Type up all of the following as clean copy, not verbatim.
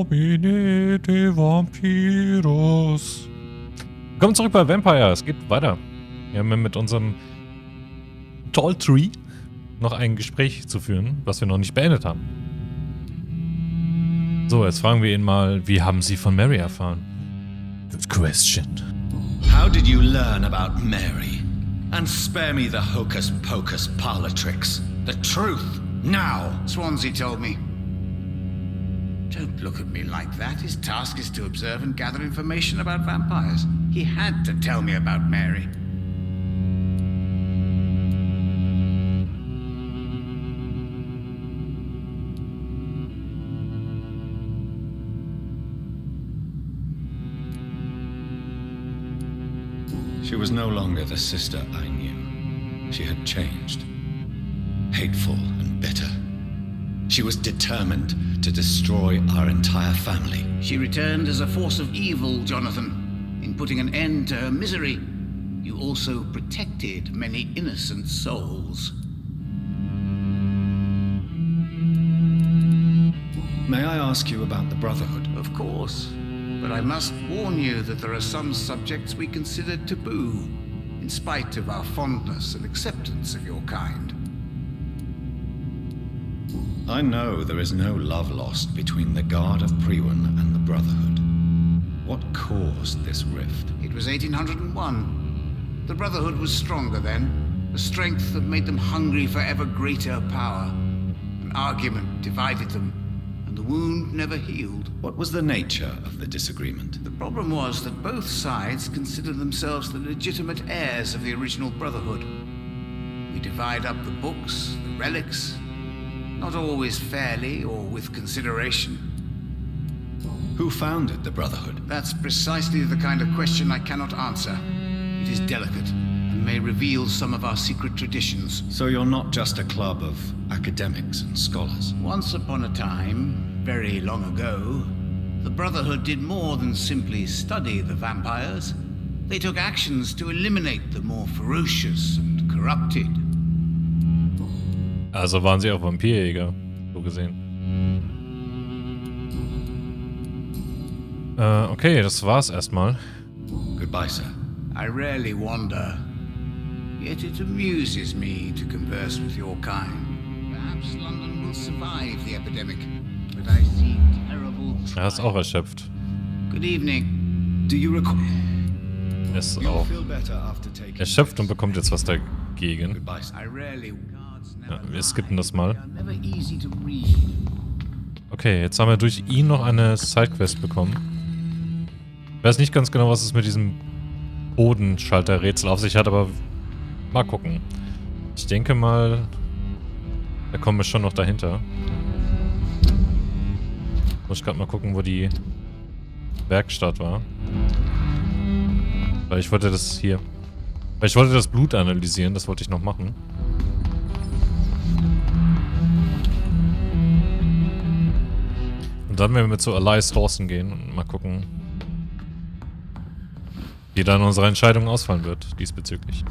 nomine de vampiros. Willkommen zurück bei Vampire. Es geht weiter. Wir haben mit unserem Tall Tree noch ein Gespräch zu führen, was wir noch nicht beendet haben. So, jetzt fragen wir ihn mal, wie haben Sie von Mary erfahren? Good question. How did you learn about Mary? And spare me the hocus-pocus parlor tricks. The truth, now! Swansea told me. Don't look at me like that. His task is to observe and gather information about vampires. He had to tell me about Mary. She was no longer the sister I knew. She had changed. Hateful and bitter. She was determined to destroy our entire family. She returned as a force of evil, Jonathan. In putting an end to her misery, you also protected many innocent souls. May I ask you about the Brotherhood? Of course. But I must warn you that there are some subjects we consider taboo, in spite of our fondness and acceptance of your kind. I know there is no love lost between the Guard of Priwen and the Brotherhood. What caused this rift? It was 1801. The Brotherhood was stronger then, a strength that made them hungry for ever greater power. An argument divided them, and the wound never healed. What was the nature of the disagreement? The problem was that both sides considered themselves the legitimate heirs of the original Brotherhood. We divide up the books, the relics, not always fairly or with consideration. Who founded the Brotherhood? That's precisely the kind of question I cannot answer. It is delicate and may reveal some of our secret traditions. So you're not just a club of academics and scholars? Once upon a time, very long ago, the Brotherhood did more than simply study the vampires. They took actions to eliminate the more ferocious and corrupted. Also waren sie auch Vampirjäger, so gesehen. Okay, das war's erstmal. Goodbye, sir. I rarely wander, yet it amuses me to converse with your kind. Perhaps London will survive the epidemic, but I see terrible trials. Er ist auch erschöpft. Good evening. Do you recall? Er ist auch erschöpft und bekommt jetzt was dagegen. Goodbye, sir. I rarely. Ja, wir skippen das mal. Never easy to read. Okay, jetzt haben wir durch ihn noch eine Sidequest bekommen. Ich weiß nicht ganz genau, was es mit diesem Bodenschalter-Rätsel auf sich hat, aber mal gucken. Ich denke mal, da kommen wir schon noch dahinter. Muss ich gerade mal gucken, wo die Werkstatt war. Weil ich wollte das hier... Weil ich wollte das Blut analysieren, das wollte ich noch machen. Und dann werden wir zu Elias Dawson gehen und mal gucken, wie dann unsere Entscheidung ausfallen wird diesbezüglich.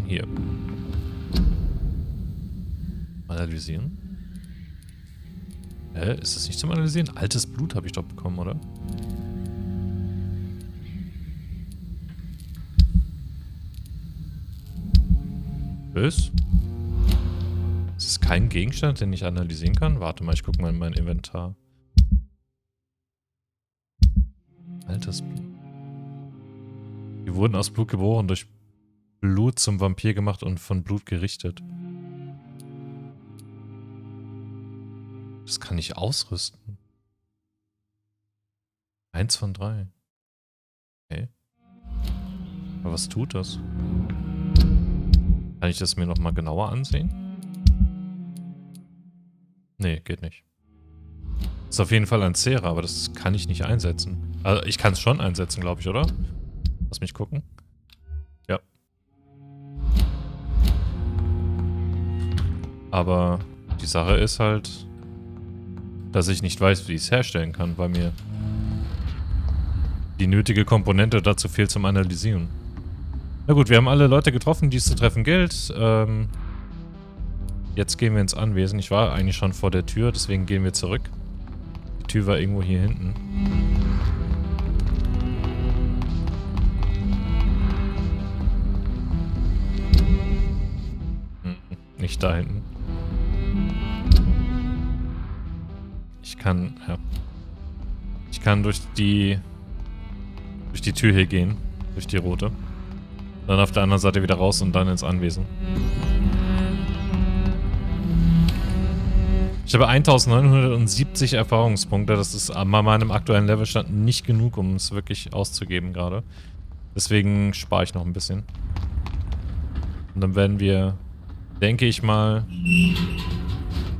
Hier. Analysieren. Ist das nicht zum Analysieren? Altes Blut habe ich doch bekommen, oder? Ist es kein Gegenstand, den ich analysieren kann? Warte mal, ich gucke mal in mein Inventar. Altes Blut. Wir wurden aus Blut geboren, durch Blut zum Vampir gemacht und von Blut gerichtet. Das kann ich ausrüsten. 1 von 3. Okay. Aber was tut das? Kann ich das mir nochmal genauer ansehen? Nee, geht nicht. Ist auf jeden Fall ein Zera, aber das kann ich nicht einsetzen. Also ich kann es schon einsetzen, glaube ich, oder? Lass mich gucken. Ja. Aber die Sache ist halt, dass ich nicht weiß, wie ich es herstellen kann, weil mir die nötige Komponente dazu fehlt zum Analysieren. Na gut, wir haben alle Leute getroffen, die es zu treffen gilt. Jetzt gehen wir ins Anwesen. Ich war eigentlich schon vor der Tür, deswegen gehen wir zurück. Die Tür war irgendwo hier hinten. Nicht da hinten. Ich kann durch die Tür hier gehen. Durch die rote. Dann auf der anderen Seite wieder raus und dann ins Anwesen. Ich habe 1970 Erfahrungspunkte. Das ist an meinem aktuellen Levelstand nicht genug, um es wirklich auszugeben gerade. Deswegen spare ich noch ein bisschen. Und dann werden wir, denke ich mal,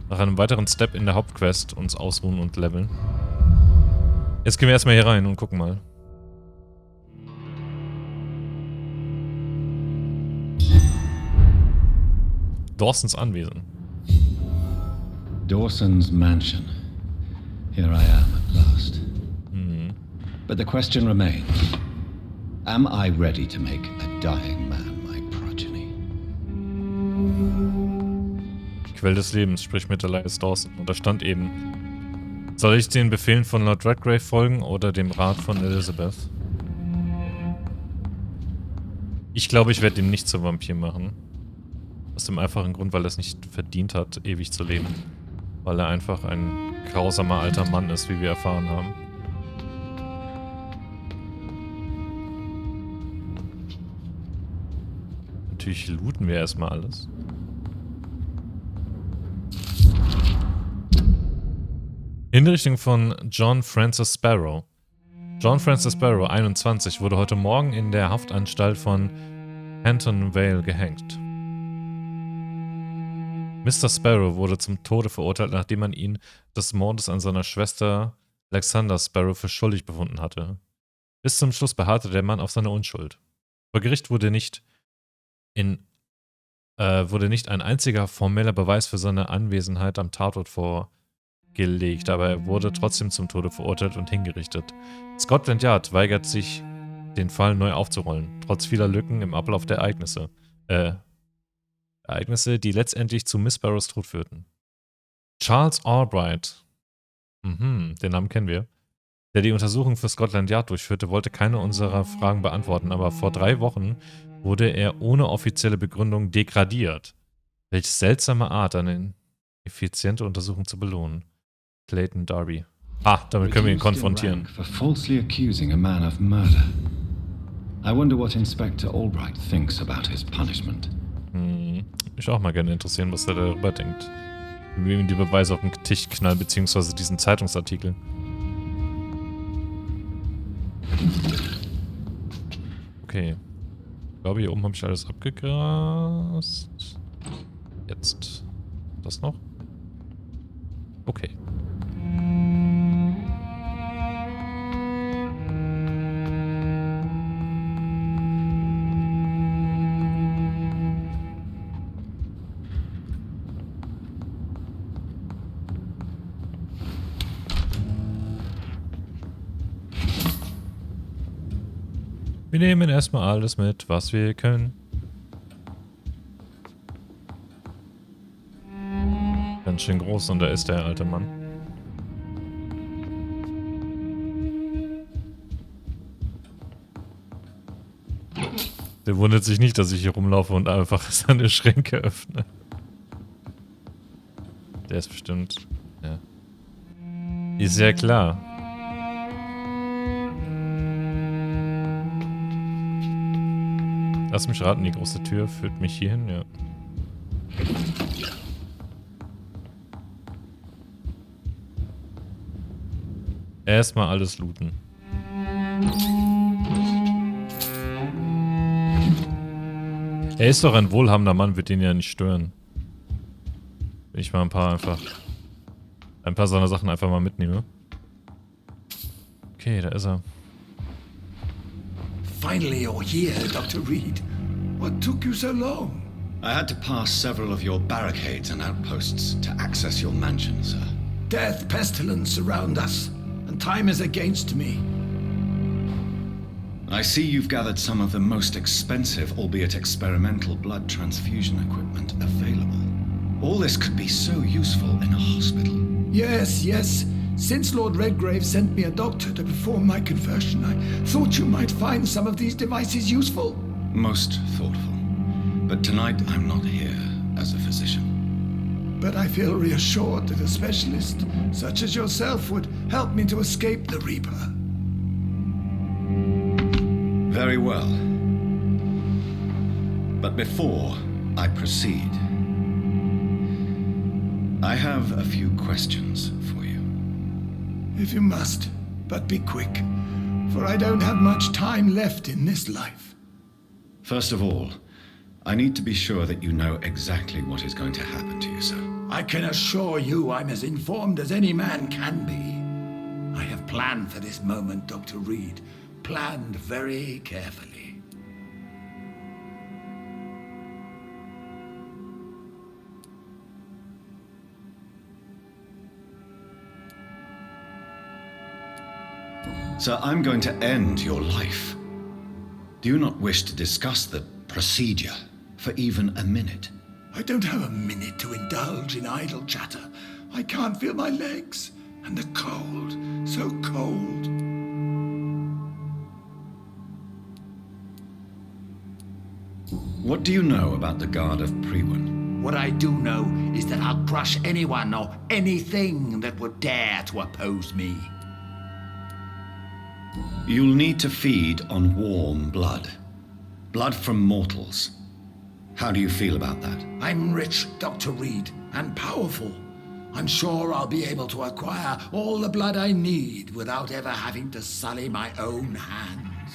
nach einem weiteren Step in der Hauptquest uns ausruhen und leveln. Jetzt gehen wir erstmal hier rein und gucken mal. Dawsons Anwesen. Dawson's mansion. Here I am at last. But the question remains. Am I ready to make a dying man my progeny? Quell des Lebens, sprich mit Elias Dawson. Und da stand eben, soll ich den Befehlen von Lord Redgrave folgen oder dem Rat von Elizabeth? Ich glaube, ich werde ihn nicht zum Vampir machen. Aus dem einfachen Grund, weil er es nicht verdient hat, ewig zu leben. Weil er einfach ein grausamer alter Mann ist, wie wir erfahren haben. Natürlich looten wir erstmal alles. Hinrichtung von John Francis Sparrow. John Francis Sparrow, 21, wurde heute Morgen in der Haftanstalt von Hampton Vale gehängt. Mr. Sparrow wurde zum Tode verurteilt, nachdem man ihn des Mordes an seiner Schwester Alexander Sparrow für schuldig befunden hatte. Bis zum Schluss beharrte der Mann auf seiner Unschuld. Vor Gericht wurde nicht ein einziger formeller Beweis für seine Anwesenheit am Tatort vorgelegt, aber er wurde trotzdem zum Tode verurteilt und hingerichtet. Scotland Yard weigert sich, den Fall neu aufzurollen, trotz vieler Lücken im Ablauf der Ereignisse, die letztendlich zu Miss Sparrows Tod führten. Charles Albright, den Namen kennen wir, der die Untersuchung für Scotland Yard durchführte, wollte keine unserer Fragen beantworten, aber vor 3 Wochen wurde er ohne offizielle Begründung degradiert. Welch seltsame Art, eine effiziente Untersuchung zu belohnen. Clayton Darby. Damit können wir ihn konfrontieren. For falsely accusing a man of murder. I wonder what Inspector Albright thinks about his punishment. Mich auch mal gerne interessieren, was er darüber denkt. Wie ihm die Beweise auf den Tisch knallen, beziehungsweise diesen Zeitungsartikel. Okay. Ich glaube, hier oben habe ich alles abgegrast. Jetzt. Das noch? Okay. Wir nehmen erstmal alles mit, was wir können. Ganz schön groß und da ist der alte Mann. Der wundert sich nicht, dass ich hier rumlaufe und einfach seine Schränke öffne. Der ist bestimmt... Ja. Ist ja klar. Lass mich raten, die große Tür führt mich hier hin, ja. Erstmal alles looten. Er ist doch ein wohlhabender Mann, wird den ja nicht stören. Wenn ich mal ein paar seiner Sachen einfach mal mitnehme. Okay, da ist er. Finally you're here, Dr. Reid. What took you so long? I had to pass several of your barricades and outposts to access your mansion, sir. Death, pestilence surround us, and time is against me. I see you've gathered some of the most expensive, albeit experimental, blood transfusion equipment available. All this could be so useful in a hospital. Yes, yes. Since Lord Redgrave sent me a doctor to perform my conversion, I thought you might find some of these devices useful. Most thoughtful. But tonight I'm not here as a physician. But I feel reassured that a specialist such as yourself would help me to escape the Reaper. Very well. But before I proceed, I have a few questions for you. If you must, but be quick, for I don't have much time left in this life. First of all, I need to be sure that you know exactly what is going to happen to you, sir. I can assure you I'm as informed as any man can be. I have planned for this moment, Dr. Reid. Planned very carefully. Sir, I'm going to end your life. Do you not wish to discuss the procedure for even a minute? I don't have a minute to indulge in idle chatter. I can't feel my legs. And the cold, so cold. What do you know about the Guard of Priwen? What I do know is that I'll crush anyone or anything that would dare to oppose me. You'll need to feed on warm blood. Blood from mortals. How do you feel about that? I'm rich, Dr. Reid, and powerful. I'm sure I'll be able to acquire all the blood I need without ever having to sully my own hands.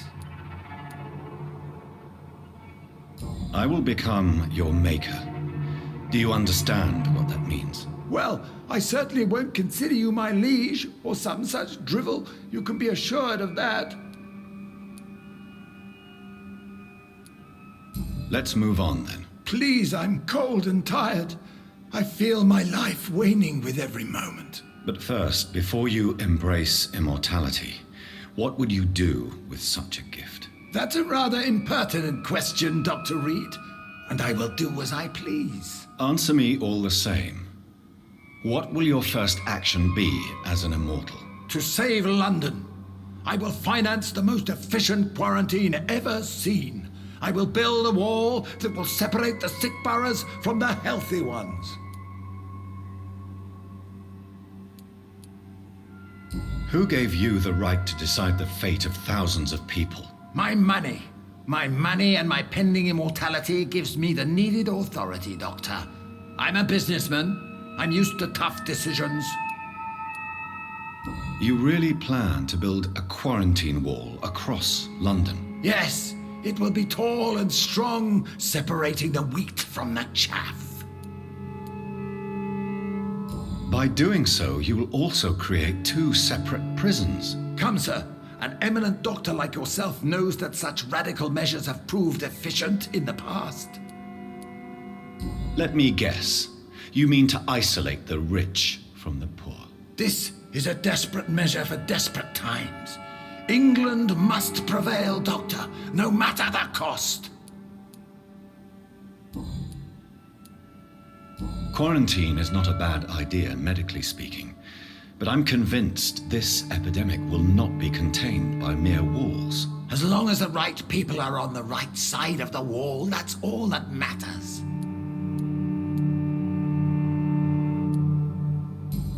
I will become your maker. Do you understand what that means? Well, I certainly won't consider you my liege, or some such drivel. You can be assured of that. Let's move on then. Please, I'm cold and tired. I feel my life waning with every moment. But first, before you embrace immortality, what would you do with such a gift? That's a rather impertinent question, Dr. Reid, and I will do as I please. Answer me all the same. What will your first action be as an immortal? To save London, I will finance the most efficient quarantine ever seen. I will build a wall that will separate the sick boroughs from the healthy ones. Who gave you the right to decide the fate of thousands of people? My money. My money and my pending immortality gives me the needed authority, Doctor. I'm a businessman. I'm used to tough decisions. You really plan to build a quarantine wall across London? Yes, it will be tall and strong, separating the wheat from the chaff. By doing so, you will also create two separate prisons. Come, sir. An eminent doctor like yourself knows that such radical measures have proved efficient in the past. Let me guess. You mean to isolate the rich from the poor? This is a desperate measure for desperate times. England must prevail, Doctor, no matter the cost. Quarantine is not a bad idea, medically speaking. But I'm convinced this epidemic will not be contained by mere walls. As long as the right people are on the right side of the wall, that's all that matters.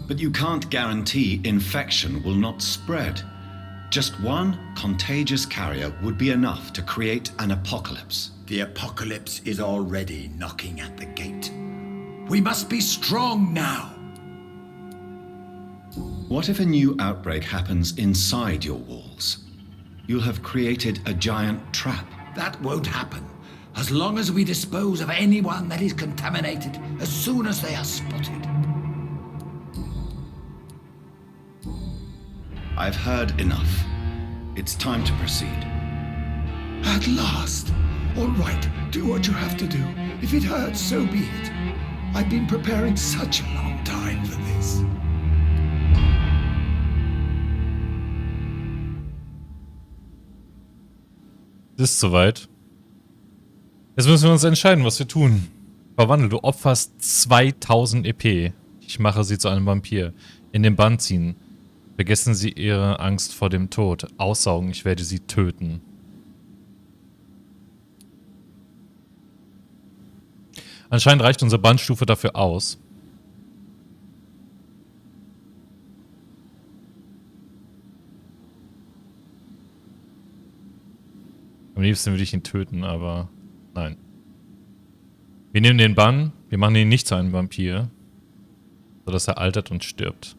But you can't guarantee infection will not spread. Just one contagious carrier would be enough to create an apocalypse. The apocalypse is already knocking at the gate. We must be strong now. What if a new outbreak happens inside your walls? You'll have created a giant trap. That won't happen. As long as we dispose of anyone that is contaminated as soon as they are spotted. I've heard enough. It's time to proceed. At last. All right, do what you have to do. If it hurts, so be it. I've been preparing such a long time for this. Es ist soweit. Jetzt müssen wir uns entscheiden, was wir tun. Verwandle, du opferst 2000 EP. Ich mache sie zu einem Vampir. In den Bann ziehen. Vergessen Sie Ihre Angst vor dem Tod. Aussaugen, ich werde Sie töten. Anscheinend reicht unsere Bannstufe dafür aus. Am liebsten würde ich ihn töten, aber nein. Wir nehmen den Bann, wir machen ihn nicht zu einem Vampir, sodass er altert und stirbt.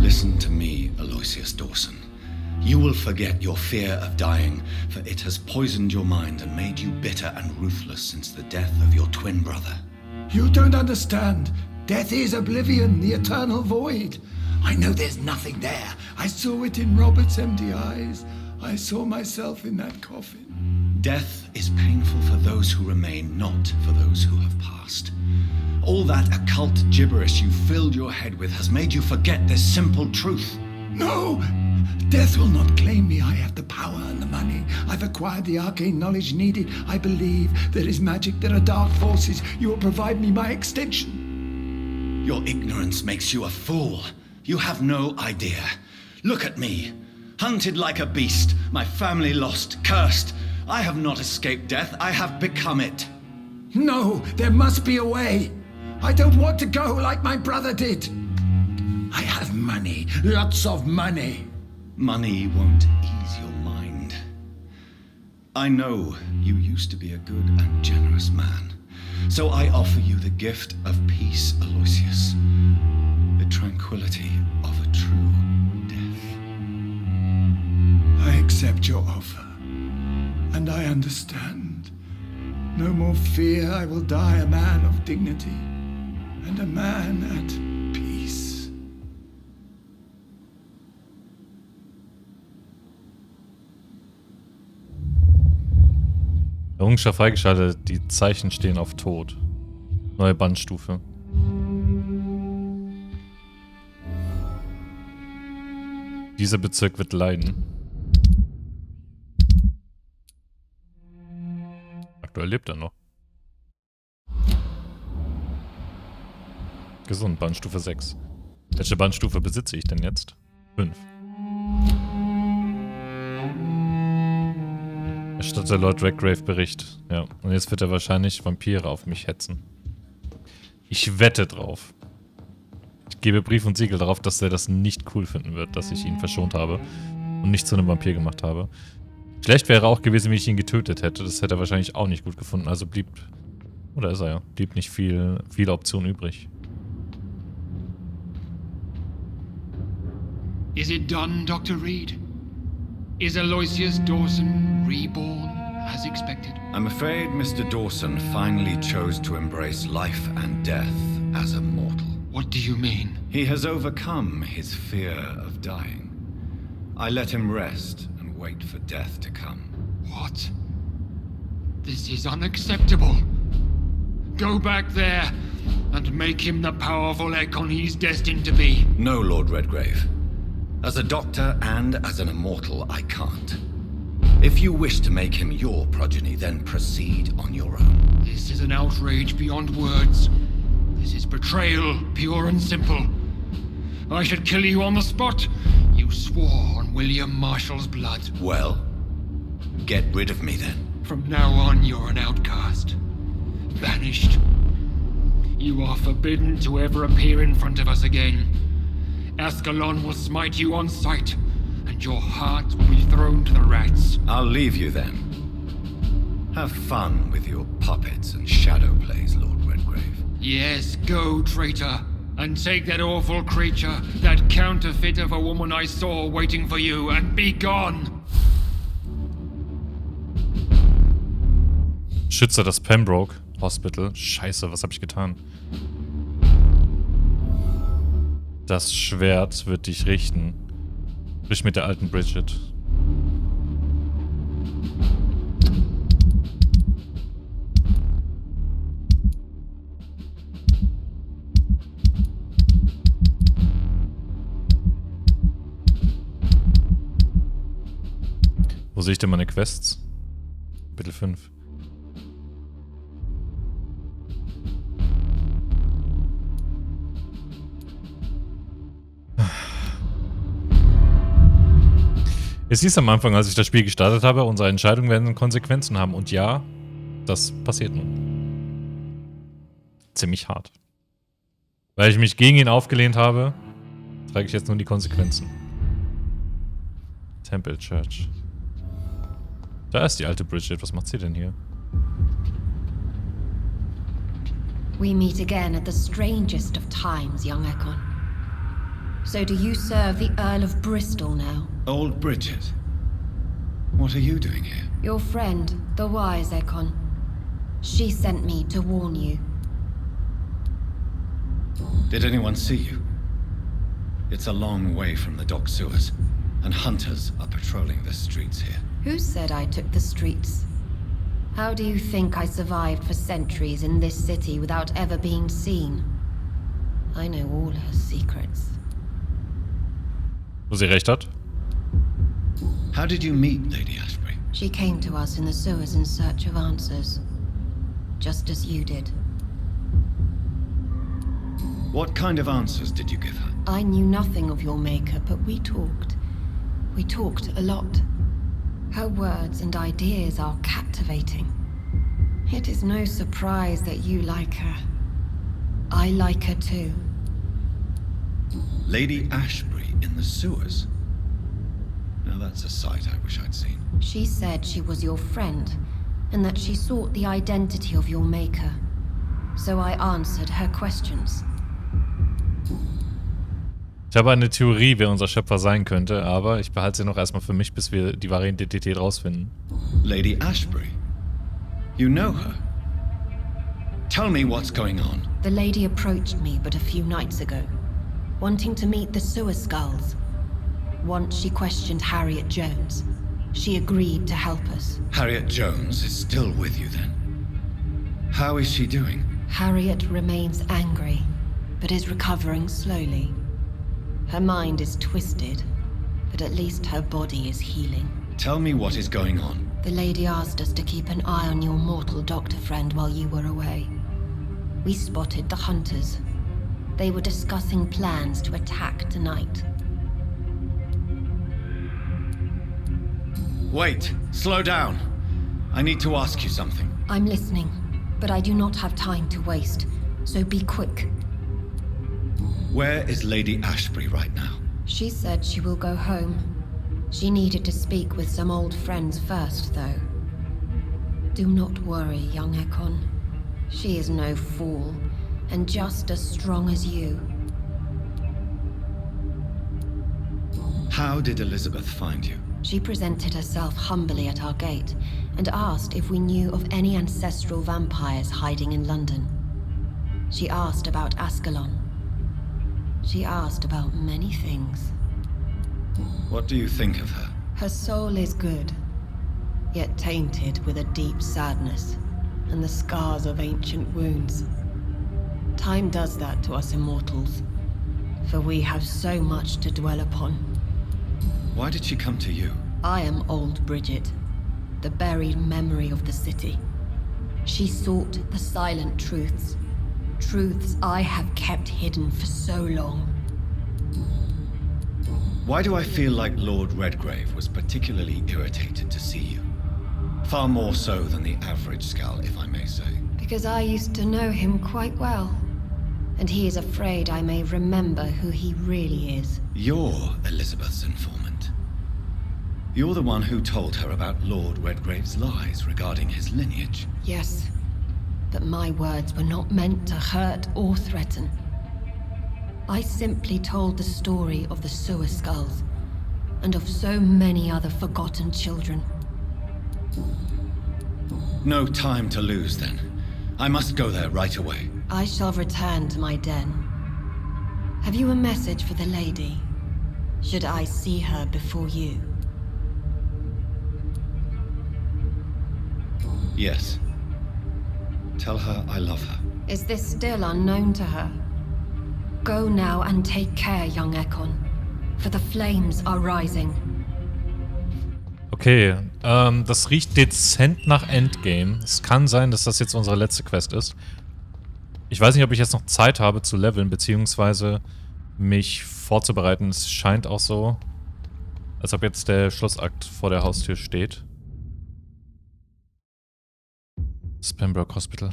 Listen to me, Aloysius Dawson. You will forget your fear of dying, for it has poisoned your mind and made you bitter and ruthless since the death of your twin brother. You don't understand. Death is oblivion, the eternal void. I know there's nothing there. I saw it in Robert's empty eyes. I saw myself in that coffin. Death is painful for those who remain, not for those who have passed. All that occult gibberish you filled your head with has made you forget this simple truth. No! Death will not claim me. I have the power and the money. I've acquired the arcane knowledge needed. I believe there is magic, there are dark forces. You will provide me my extension. Your ignorance makes you a fool. You have no idea. Look at me. Hunted like a beast, my family lost, cursed. I have not escaped death, I have become it. No, there must be a way. I don't want to go like my brother did. I have money, lots of money. Money won't ease your mind. I know you used to be a good and generous man. So I offer you the gift of peace, Aloysius. The tranquility of a true death. I accept your offer. And I understand. No more fear, I will die a man of dignity. And a man at peace. Errungenschaft freigeschaltet, die Zeichen stehen auf Tod. Neue Bannstufe. Dieser Bezirk wird leiden. Aktuell lebt er noch. Gesund, Bannstufe 6. Welche Bannstufe besitze ich denn jetzt? 5. Erstatte Lord Redgrave Bericht. Ja, und jetzt wird er wahrscheinlich Vampire auf mich hetzen. Ich wette drauf. Ich gebe Brief und Siegel darauf, dass er das nicht cool finden wird, dass ich ihn verschont habe und nicht zu einem Vampir gemacht habe. Schlecht wäre auch gewesen, wenn ich ihn getötet hätte. Das hätte er wahrscheinlich auch nicht gut gefunden. Also blieb, oder ist er ja, blieb nicht viel Option übrig. Is it done, Dr. Reid? Is Aloysius Dawson reborn as expected? I'm afraid Mr. Dawson finally chose to embrace life and death as a mortal. What do you mean? He has overcome his fear of dying. I let him rest and wait for death to come. What? This is unacceptable. Go back there and make him the powerful Ekon he's destined to be. No, Lord Redgrave. As a doctor and as an immortal, I can't. If you wish to make him your progeny, then proceed on your own. This is an outrage beyond words. This is betrayal, pure and simple. I should kill you on the spot. You swore on William Marshall's blood. Well, get rid of me then. From now on, you're an outcast. Banished. You are forbidden to ever appear in front of us again. Ascalon will smite you on sight, and your heart will be thrown to the rats. I'll leave you then. Have fun with your puppets and shadow plays, Lord Redgrave. Yes, go, traitor, and take that awful creature, that counterfeit of a woman I saw waiting for you, and be gone! Schütze das Pembroke Hospital. Scheiße, was habe ich getan? Das Schwert wird dich richten. Sprich mit der alten Bridget. Wo sehe ich denn meine Quests? Kapitel 5. Es hieß am Anfang, als ich das Spiel gestartet habe, unsere Entscheidungen werden Konsequenzen haben. Und ja, das passiert nun. Ziemlich hart. Weil ich mich gegen ihn aufgelehnt habe, trage ich jetzt nun die Konsequenzen. Temple Church. Da ist die alte Bridget. Was macht sie denn hier? We meet again at the strangest of times, young Ekon. So do you serve the Earl of Bristol now? Old Bridget. What are you doing here? Your friend, the wise Ekon. She sent me to warn you. Did anyone see you? It's a long way from the dock sewers, and hunters are patrolling the streets here. Who said I took the streets? How do you think I survived for centuries in this city without ever being seen? I know all her secrets. Wo sie recht hat? How did you meet Lady Ashbury? She came to us in the sewers in search of answers. Just as you did. What kind of answers did you give her? I knew nothing of your maker, but we talked. We talked a lot. Her words and ideas are captivating. It is no surprise that you like her. I like her too. Lady Ashbury in the sewers? Now that's a sight I wish I'd seen. She said she was your friend, and that she sought the identity of your maker. So I answered her questions. Ich habe eine Theorie, wer unser Schöpfer sein könnte, aber ich behalte sie noch erstmal für mich, bis wir die wahre Identität rausfinden. Lady Ashbury? You know her? Tell me what's going on. The lady approached me but a few nights ago, wanting to meet the sewer skulls. Once she questioned Harriet Jones. She agreed to help us. Harriet Jones is still with you then? How is she doing? Harriet remains angry, but is recovering slowly. Her mind is twisted, but at least her body is healing. Tell me what is going on. The lady asked us to keep an eye on your mortal doctor friend while you were away. We spotted the hunters. They were discussing plans to attack tonight. Wait, slow down. I need to ask you something. I'm listening, but I do not have time to waste, so be quick. Where is Lady Ashbury right now? She said she will go home. She needed to speak with some old friends first, though. Do not worry, young Ekon. She is no fool, and just as strong as you. How did Elizabeth find you? She presented herself humbly at our gate, and asked if we knew of any ancestral vampires hiding in London. She asked about Ascalon. She asked about many things. What do you think of her? Her soul is good, yet tainted with a deep sadness, and the scars of ancient wounds. Time does that to us immortals, for we have so much to dwell upon. Why did she come to you? I am old Bridget, the buried memory of the city. She sought the silent truths. Truths I have kept hidden for so long. Why do I feel like Lord Redgrave was particularly irritated to see you? Far more so than the average Skull, if I may say. Because I used to know him quite well. And he is afraid I may remember who he really is. You're Elizabeth's informant. You're the one who told her about Lord Redgrave's lies regarding his lineage. Yes. But my words were not meant to hurt or threaten. I simply told the story of the sewer skulls, and of so many other forgotten children. No time to lose, then. I must go there right away. I shall return to my den. Have you a message for the lady? Should I see her before you? Yes. Tell her I love her. Is this still unknown to her? Go now and take care, young Ekon, for the flames are rising. Okay, das riecht dezent nach Endgame. Es kann sein, dass das jetzt unsere letzte Quest ist. Ich weiß nicht, ob ich jetzt noch Zeit habe zu leveln, beziehungsweise mich vorzubereiten. Es scheint auch so. Als ob jetzt der Schlussakt vor der Haustür steht. Pembroke Hospital.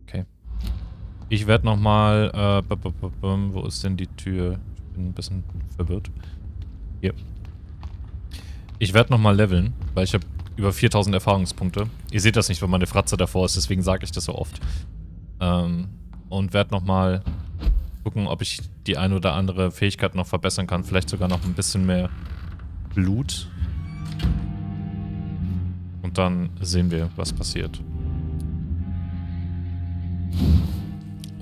Okay. Ich werde nochmal... wo ist denn die Tür? Ich bin ein bisschen verwirrt. Hier. Ich werde nochmal leveln, weil ich habe über 4000 Erfahrungspunkte. Ihr seht das nicht, weil meine Fratze davor ist, deswegen sage ich das so oft. Und werde nochmal gucken, ob ich die eine oder andere Fähigkeit noch verbessern kann. Vielleicht sogar noch ein bisschen mehr Blut. Und dann sehen wir, was passiert.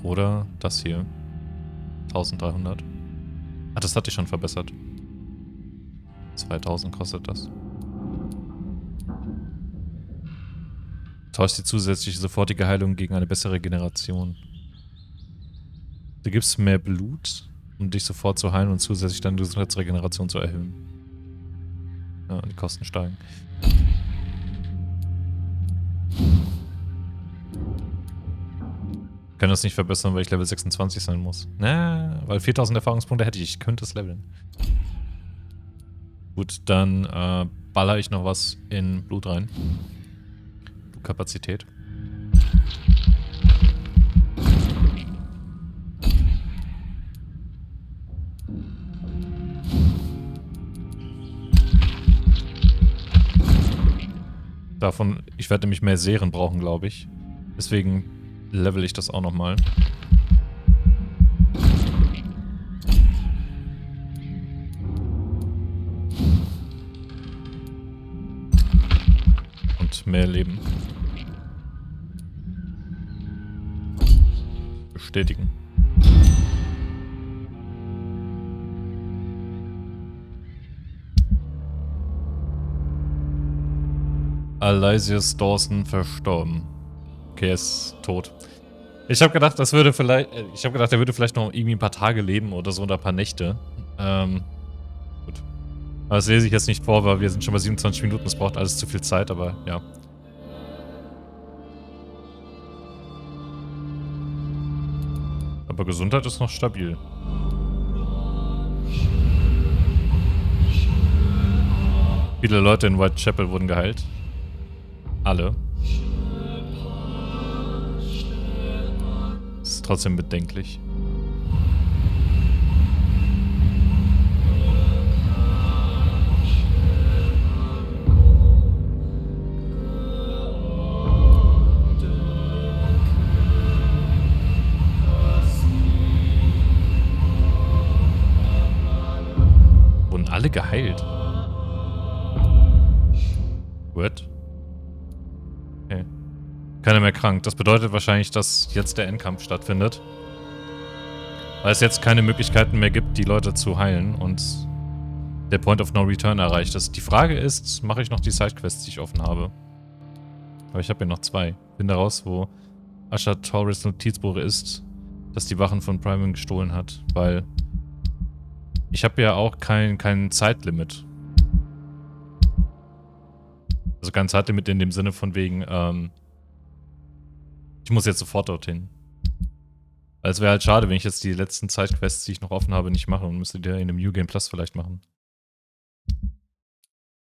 Oder das hier. 1300. Ah, das hatte ich schon verbessert. 2000 kostet das. Tauscht die zusätzliche sofortige Heilung gegen eine bessere Regeneration. Du gibst mehr Blut, um dich sofort zu heilen und zusätzlich deine Gesundheitsregeneration zu erhöhen. Ja, und die Kosten steigen. Ich kann das nicht verbessern, weil ich Level 26 sein muss. Na, weil 4000 Erfahrungspunkte hätte ich. Ich könnte es leveln. Gut, dann baller ich noch was in Blut rein. Kapazität. Davon, ich werde nämlich mehr Serien brauchen, glaube ich. Deswegen level ich das auch nochmal. Und mehr Leben. Bestätigen. Aloysius Dawson verstorben. Okay, er ist tot. Ich habe gedacht, er würde vielleicht noch irgendwie ein paar Tage leben oder so oder ein paar Nächte. Gut. Aber das lese ich jetzt nicht vor, weil wir sind schon bei 27 Minuten. Es braucht alles zu viel Zeit, aber ja. Aber Gesundheit ist noch stabil. Viele Leute in Whitechapel wurden geheilt. Alle. Das ist trotzdem bedenklich. Wurden alle geheilt? What? Okay. Keiner mehr krank. Das bedeutet wahrscheinlich, dass jetzt der Endkampf stattfindet. Weil es jetzt keine Möglichkeiten mehr gibt, die Leute zu heilen und der Point of No Return erreicht ist. Die Frage ist, mache ich noch die Sidequests, die ich offen habe? Aber ich habe hier noch 2. Finde raus, wo Asher Torres Notizbuch ist, dass die Wachen von Priman gestohlen hat, weil ich habe ja auch kein Zeitlimit. Also kein Zeitlimit in dem Sinne von wegen, ich muss jetzt sofort dorthin. Weil es wäre halt schade, wenn ich jetzt die letzten Zeitquests, die ich noch offen habe, nicht mache und müsste die in einem New Game Plus vielleicht machen.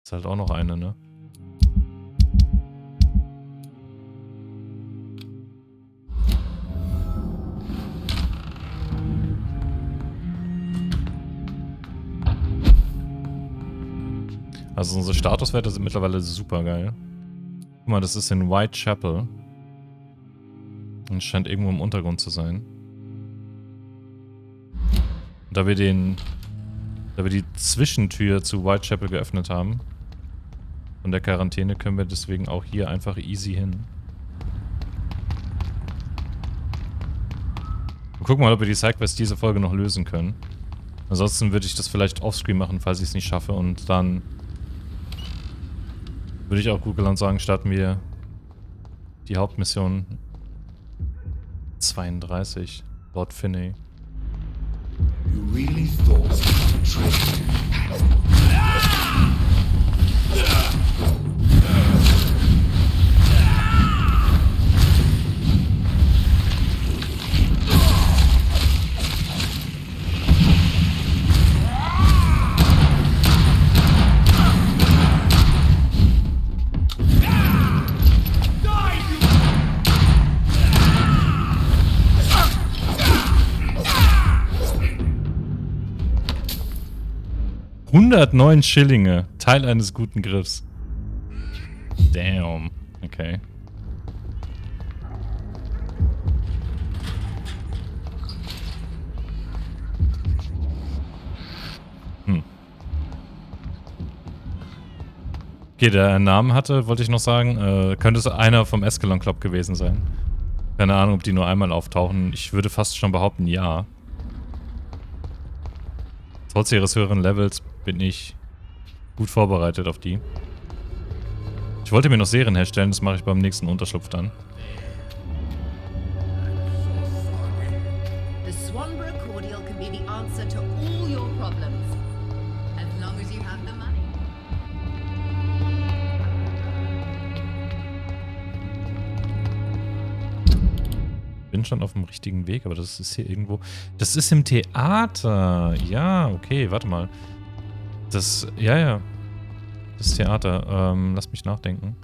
Ist halt auch noch eine, ne? Also unsere Statuswerte sind mittlerweile super geil. Guck mal, das ist in Whitechapel. Und scheint irgendwo im Untergrund zu sein. Und da wir die Zwischentür zu Whitechapel geöffnet haben, von der Quarantäne, können wir deswegen auch hier einfach easy hin. Wir gucken mal, ob wir die Sidequest diese Folge noch lösen können. Ansonsten würde ich das vielleicht offscreen machen, falls ich es nicht schaffe. Und dann würde ich auch Google sagen, starten wir die Hauptmission 32, Lord Finney. You really thought trick? 109 Schillinge. Teil eines guten Griffs. Damn. Okay. Okay, der einen Namen hatte, wollte ich noch sagen. Könnte es einer vom Escalon Club gewesen sein. Keine Ahnung, ob die nur einmal auftauchen. Ich würde fast schon behaupten, ja. Trotz ihres höheren Levels bin ich gut vorbereitet auf die. Ich wollte mir noch Serien herstellen, das mache ich beim nächsten Unterschlupf dann. The Swanborough cordial can be the answer to all your problems. As long as you have the money. Bin schon auf dem richtigen Weg, aber das ist hier irgendwo... Das ist im Theater. Ja, okay, warte mal. Das... Ja. Das Theater. Lass mich nachdenken.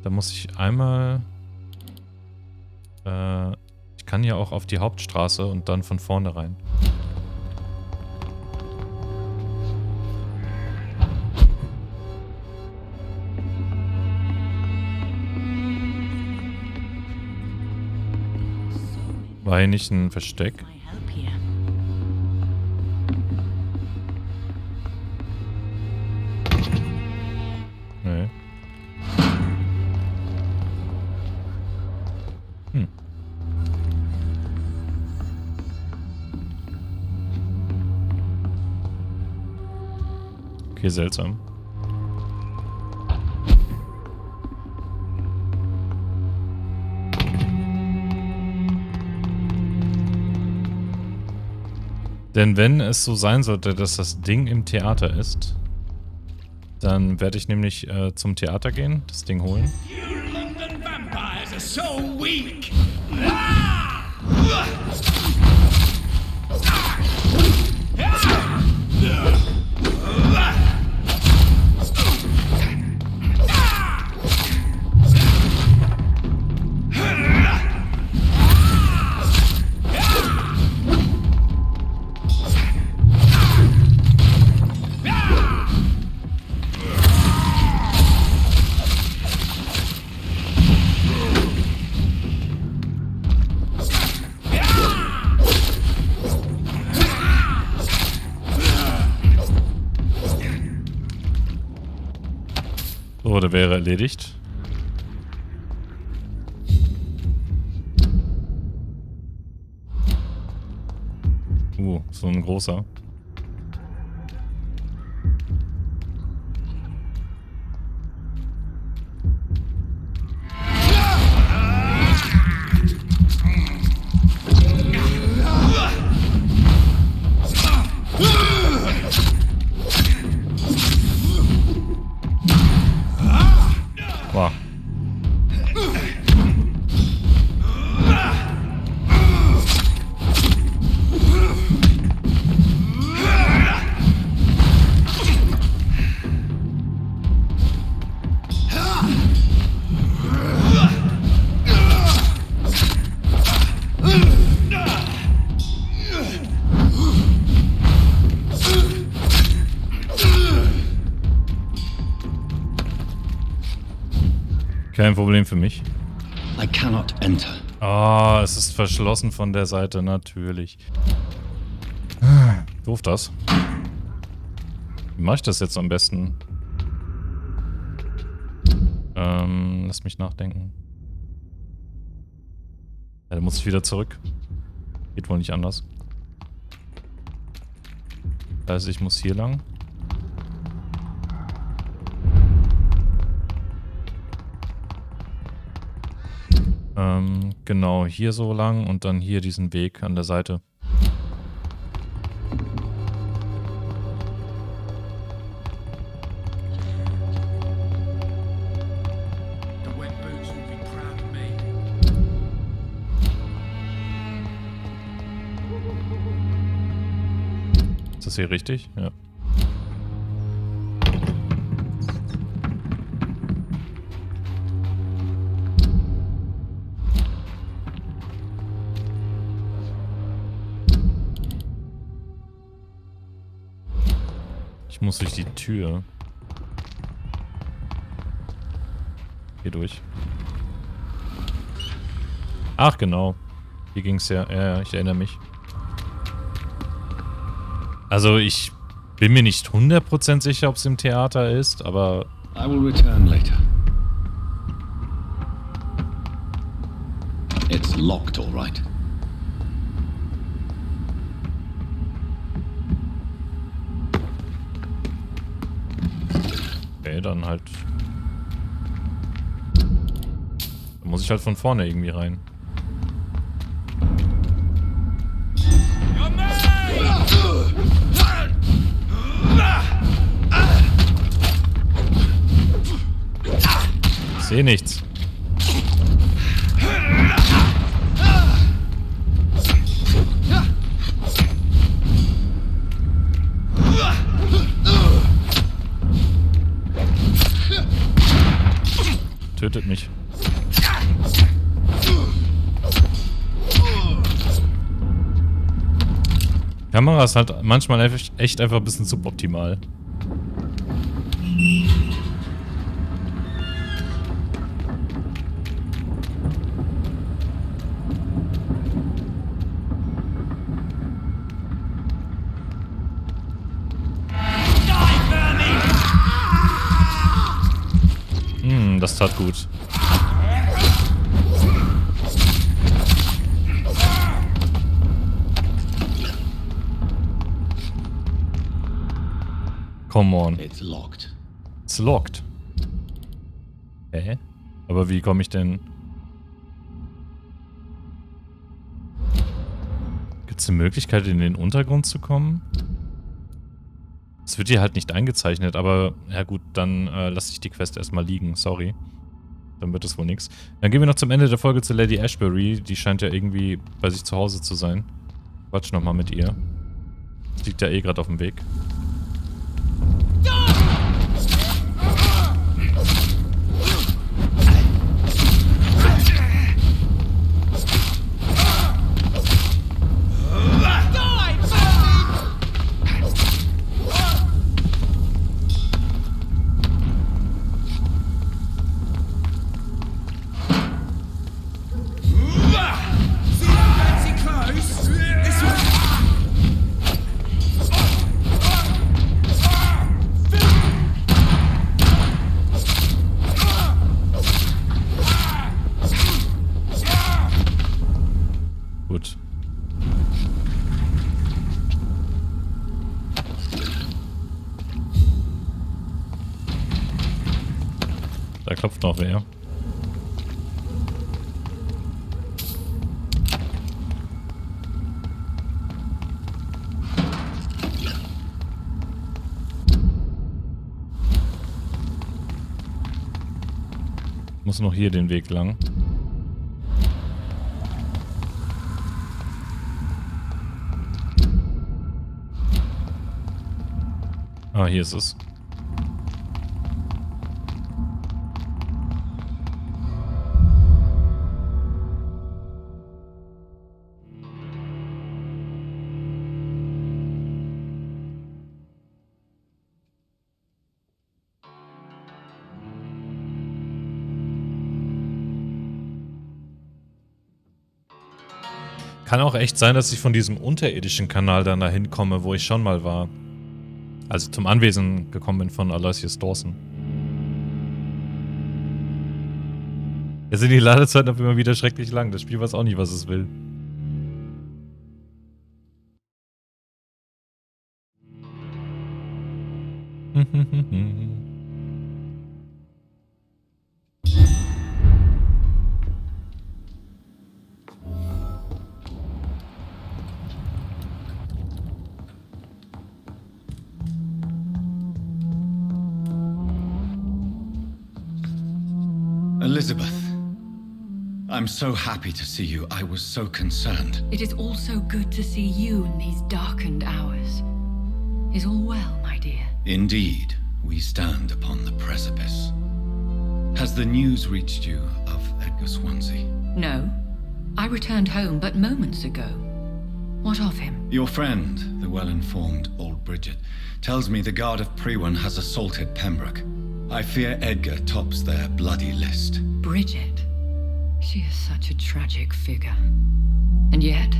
Da muss ich einmal... ich kann ja auch auf die Hauptstraße und dann von vorne rein. War hier nicht ein Versteck? Nee. Okay, seltsam. Denn wenn es so sein sollte, dass das Ding im Theater ist, dann werde ich nämlich zum Theater gehen, das Ding holen. You London vampires are so weak! So, der wäre erledigt. So ein großer. Wow. Kein Problem für mich. I cannot enter. Ah, es ist verschlossen von der Seite, natürlich. Doof das. Wie mache ich das jetzt am besten? Lass mich nachdenken. Ja, dann muss ich wieder zurück. Geht wohl nicht anders. Also ich muss hier lang. Genau, hier so lang und dann hier diesen Weg an der Seite. Ist das hier richtig? Ja. Ich muss durch die Tür. Hier durch. Ach, genau. Hier ging's ja. Ja, ich erinnere mich. Also, ich bin mir nicht 100% sicher, ob es im Theater ist, aber... I will return later. It's locked, all right. Okay, dann halt... Da muss ich halt von vorne irgendwie rein. Ich sehe nichts. Tötet mich. Kamera ist halt manchmal echt einfach ein bisschen suboptimal. Das tat gut. Come on. It's locked. It's locked. Hä? Aber wie komme ich denn... Gibt es eine Möglichkeit, in den Untergrund zu kommen? Es wird hier halt nicht eingezeichnet, aber ja gut, dann lasse ich die Quest erstmal liegen, sorry. Dann wird es wohl nichts. Dann gehen wir noch zum Ende der Folge zu Lady Ashbury. Die scheint ja irgendwie bei sich zu Hause zu sein. Quatsch nochmal mit ihr. Liegt ja eh gerade auf dem Weg. Gut. Da klopft noch wer. Muss noch hier den Weg lang. Ah, hier ist es. Kann auch echt sein, dass ich von diesem unterirdischen Kanal dann dahin komme, wo ich schon mal war. Als ich zum Anwesen gekommen bin von Aloysius Dawson. Jetzt sind die Ladezeiten auf immer wieder schrecklich lang. Das Spiel weiß auch nicht, was es will. Elizabeth, I'm so happy to see you. I was so concerned. It is also good to see you in these darkened hours. Is all well, my dear? Indeed, we stand upon the precipice. Has the news reached you of Edgar Swansea? No. I returned home but moments ago. What of him? Your friend, the well-informed old Bridget, tells me the Guard of Prewan has assaulted Pembroke. I fear Edgar tops their bloody list. Bridget. She is such a tragic figure. And yet,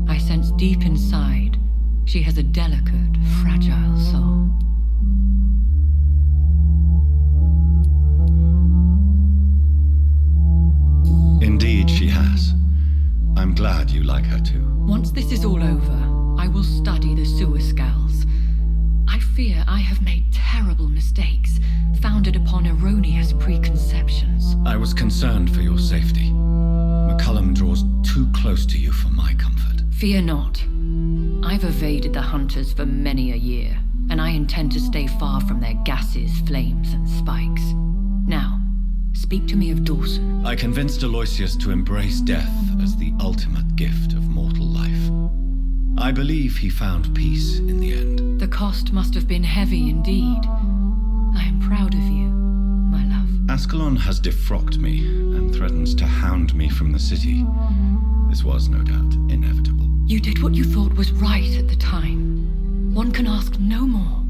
I sense deep inside, she has a delicate, fragile soul. Indeed, she has. I'm glad you like her too. Once this is all over, I will study the sewer skulls. I fear I have made terrible mistakes, founded upon erroneous preconceptions. I was concerned for your safety. McCullum draws too close to you for my comfort. Fear not. I've evaded the hunters for many a year, and I intend to stay far from their gases, flames, and spikes. Now, speak to me of Dawson. I convinced Aloysius to embrace death as the ultimate gift of mortal life. I believe he found peace in the end. The cost must have been heavy indeed. I am proud of you, my love. Ascalon has defrocked me and threatens to hound me from the city. This was, no doubt, inevitable. You did what you thought was right at the time. One can ask no more.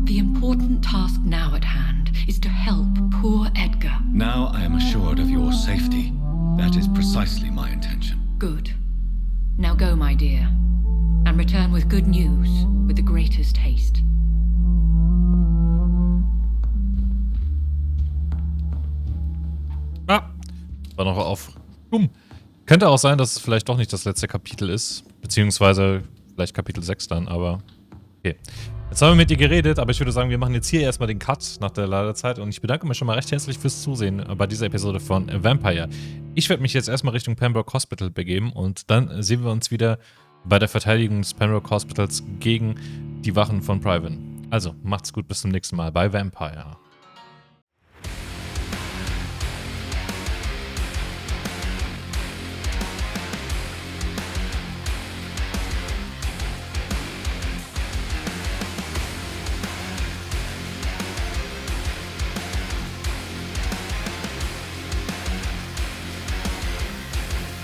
The important task now at hand is to help poor Edgar. Now I am assured of your safety. That is precisely my intention. Good. Now go, my dear, and return with good news with the greatest haste. War noch auf. Könnte auch sein, dass es vielleicht doch nicht das letzte Kapitel ist. Beziehungsweise vielleicht Kapitel 6 dann, aber okay. Jetzt haben wir mit dir geredet, aber ich würde sagen, wir machen jetzt hier erstmal den Cut nach der Ladezeit und ich bedanke mich schon mal recht herzlich fürs Zusehen bei dieser Episode von Vampyr. Ich werde mich jetzt erstmal Richtung Pembroke Hospital begeben und dann sehen wir uns wieder bei der Verteidigung des Pembroke Hospitals gegen die Wachen von Privan. Also, macht's gut, bis zum nächsten Mal bei Vampyr.